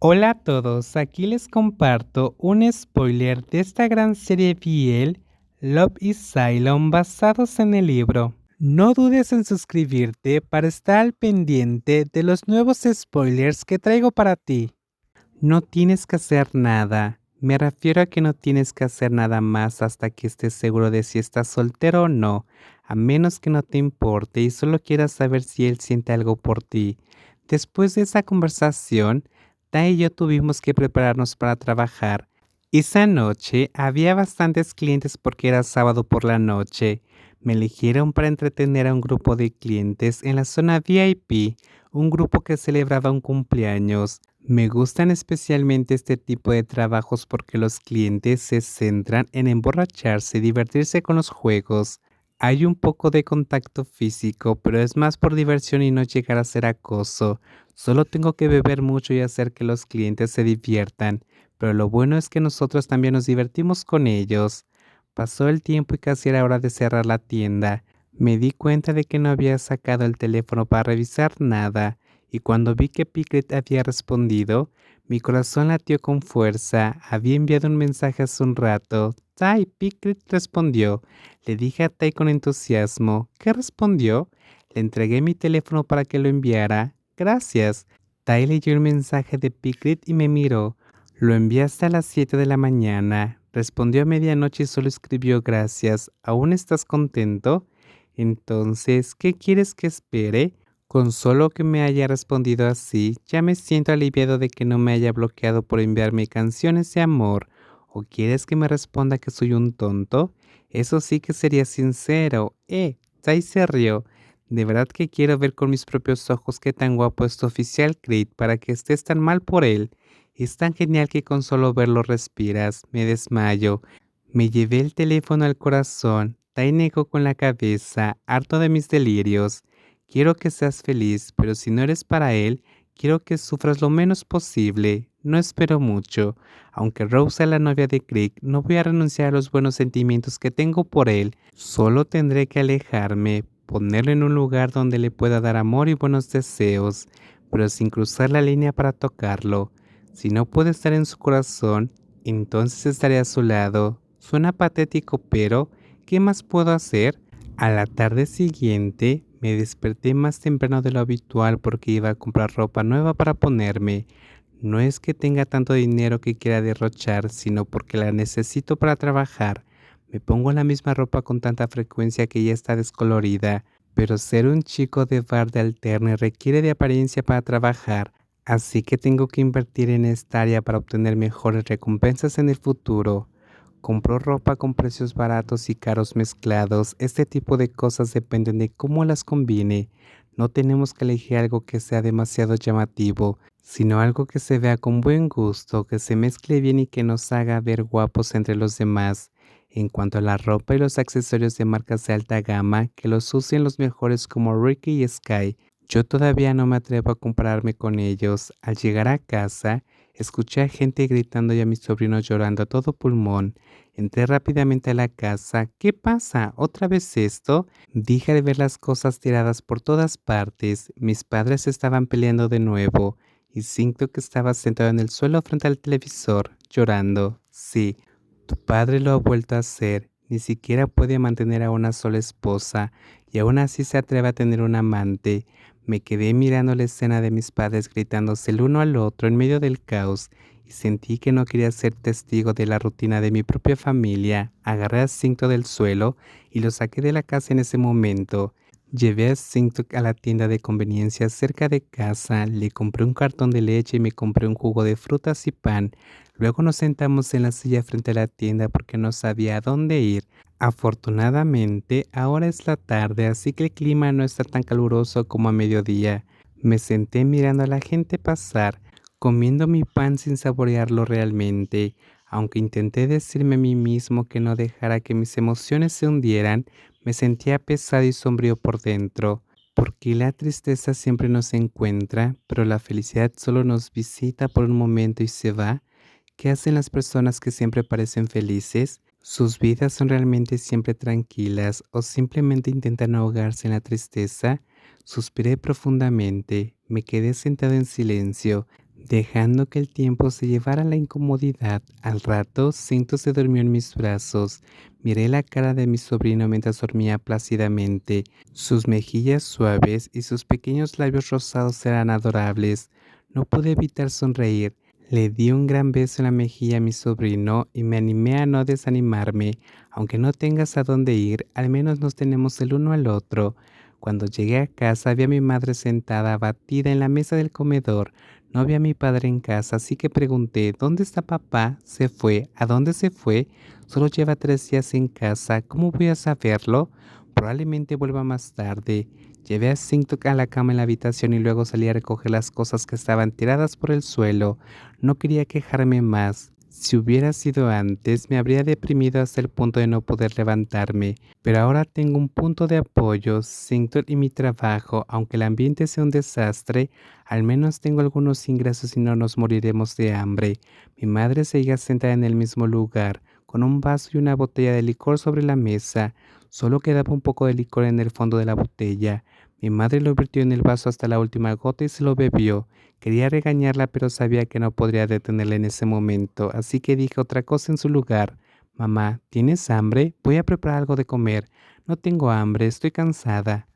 Hola a todos, aquí les comparto un spoiler de esta gran serie BL, Love is Cylon, basados en el libro. No dudes en suscribirte para estar al pendiente de los nuevos spoilers que traigo para ti. No tienes que hacer nada. Me refiero a que no tienes que hacer nada más hasta que estés seguro de si estás soltero o no, a menos que no te importe y solo quieras saber si él siente algo por ti. Después de esa conversación, Tai y yo tuvimos que prepararnos para trabajar. Esa noche había bastantes clientes porque era sábado por la noche. Me eligieron para entretener a un grupo de clientes en la zona VIP, un grupo que celebraba un cumpleaños. Me gustan especialmente este tipo de trabajos porque los clientes se centran en emborracharse y divertirse con los juegos. Hay un poco de contacto físico, pero es más por diversión y no llegar a ser acoso. Solo tengo que beber mucho y hacer que los clientes se diviertan, pero lo bueno es que nosotros también nos divertimos con ellos. Pasó el tiempo y casi era hora de cerrar la tienda. Me di cuenta de que no había sacado el teléfono para revisar nada, y cuando vi que Piclet había respondido, mi corazón latió con fuerza. Había enviado un mensaje hace un rato. Tai, Piclet respondió. Le dije a Tai con entusiasmo. ¿Qué respondió? Le entregué mi teléfono para que lo enviara. Gracias. Tai leyó el mensaje de Piclet y me miró. Lo enviaste a las 7 de la mañana. Respondió a medianoche y solo escribió gracias. ¿Aún estás contento? Entonces, ¿qué quieres que espere? Con solo que me haya respondido así, ya me siento aliviado de que no me haya bloqueado por enviarme canciones de amor. ¿O quieres que me responda que soy un tonto? Eso sí que sería sincero. Tai se rió. De verdad que quiero ver con mis propios ojos qué tan guapo es tu oficial Creed para que estés tan mal por él. Es tan genial que con solo verlo respiras. Me desmayo. Me llevé el teléfono al corazón. Tai negó con la cabeza, harto de mis delirios. Quiero que seas feliz, pero si no eres para él, quiero que sufras lo menos posible. No espero mucho. Aunque Rose sea la novia de Crick, no voy a renunciar a los buenos sentimientos que tengo por él. Solo tendré que alejarme, ponerlo en un lugar donde le pueda dar amor y buenos deseos, pero sin cruzar la línea para tocarlo. Si no puedo estar en su corazón, entonces estaré a su lado. Suena patético, pero ¿qué más puedo hacer? A la tarde siguiente me desperté más temprano de lo habitual porque iba a comprar ropa nueva para ponerme. No es que tenga tanto dinero que quiera derrochar, sino porque la necesito para trabajar. Me pongo la misma ropa con tanta frecuencia que ya está descolorida, pero ser un chico de bar de alterne requiere de apariencia para trabajar, así que tengo que invertir en esta área para obtener mejores recompensas en el futuro. Compro ropa con precios baratos y caros mezclados. Este tipo de cosas dependen de cómo las combine. No tenemos que elegir algo que sea demasiado llamativo, sino algo que se vea con buen gusto, que se mezcle bien y que nos haga ver guapos entre los demás. En cuanto a la ropa y los accesorios de marcas de alta gama, que los usen los mejores como Ricky y Sky. Yo todavía no me atrevo a compararme con ellos. Al llegar a casa, escuché a gente gritando y a mis sobrinos llorando a todo pulmón. Entré rápidamente a la casa. ¿Qué pasa? ¿Otra vez esto? Dije al ver las cosas tiradas por todas partes. Mis padres estaban peleando de nuevo y siento que estaba sentado en el suelo frente al televisor, llorando. Sí, tu padre lo ha vuelto a hacer. Ni siquiera puede mantener a una sola esposa y aún así se atreve a tener un amante. Me quedé mirando la escena de mis padres gritándose el uno al otro en medio del caos y sentí que no quería ser testigo de la rutina de mi propia familia. Agarré a Cinto del suelo y lo saqué de la casa en ese momento. Llevé a Cinto a la tienda de conveniencia cerca de casa, le compré un cartón de leche y me compré un jugo de frutas y pan. Luego nos sentamos en la silla frente a la tienda porque no sabía a dónde ir. Afortunadamente, ahora es la tarde, así que el clima no está tan caluroso como a mediodía. Me senté mirando a la gente pasar, comiendo mi pan sin saborearlo realmente. Aunque intenté decirme a mí mismo que no dejara que mis emociones se hundieran, me sentía pesado y sombrío por dentro. Porque la tristeza siempre nos encuentra, pero la felicidad solo nos visita por un momento y se va. ¿Qué hacen las personas que siempre parecen felices? ¿Sus vidas son realmente siempre tranquilas o simplemente intentan ahogarse en la tristeza? Suspiré profundamente, me quedé sentado en silencio. Dejando que el tiempo se llevara la incomodidad, al rato Cinto se durmió en mis brazos. Miré la cara de mi sobrino mientras dormía plácidamente. Sus mejillas suaves y sus pequeños labios rosados eran adorables. No pude evitar sonreír. Le di un gran beso en la mejilla a mi sobrino y me animé a no desanimarme. Aunque no tengas a dónde ir, al menos nos tenemos el uno al otro. Cuando llegué a casa vi a mi madre sentada abatida en la mesa del comedor. No vi a mi padre en casa, así que pregunté, ¿dónde está papá? ¿Se fue? ¿A dónde se fue? Solo lleva 3 días en casa, ¿cómo voy a saberlo? Probablemente vuelva más tarde. Llevé a Singtok a la cama en la habitación y luego salí a recoger las cosas que estaban tiradas por el suelo. No quería quejarme más. Si hubiera sido antes, me habría deprimido hasta el punto de no poder levantarme. Pero ahora tengo un punto de apoyo, Singtok y mi trabajo, aunque el ambiente sea un desastre. Al menos tengo algunos ingresos y no nos moriremos de hambre. Mi madre seguía sentada en el mismo lugar, con un vaso y una botella de licor sobre la mesa. Solo quedaba un poco de licor en el fondo de la botella. Mi madre lo vertió en el vaso hasta la última gota y se lo bebió. Quería regañarla, pero sabía que no podría detenerla en ese momento, así que dije otra cosa en su lugar. Mamá, ¿tienes hambre? Voy a preparar algo de comer. No tengo hambre, estoy cansada.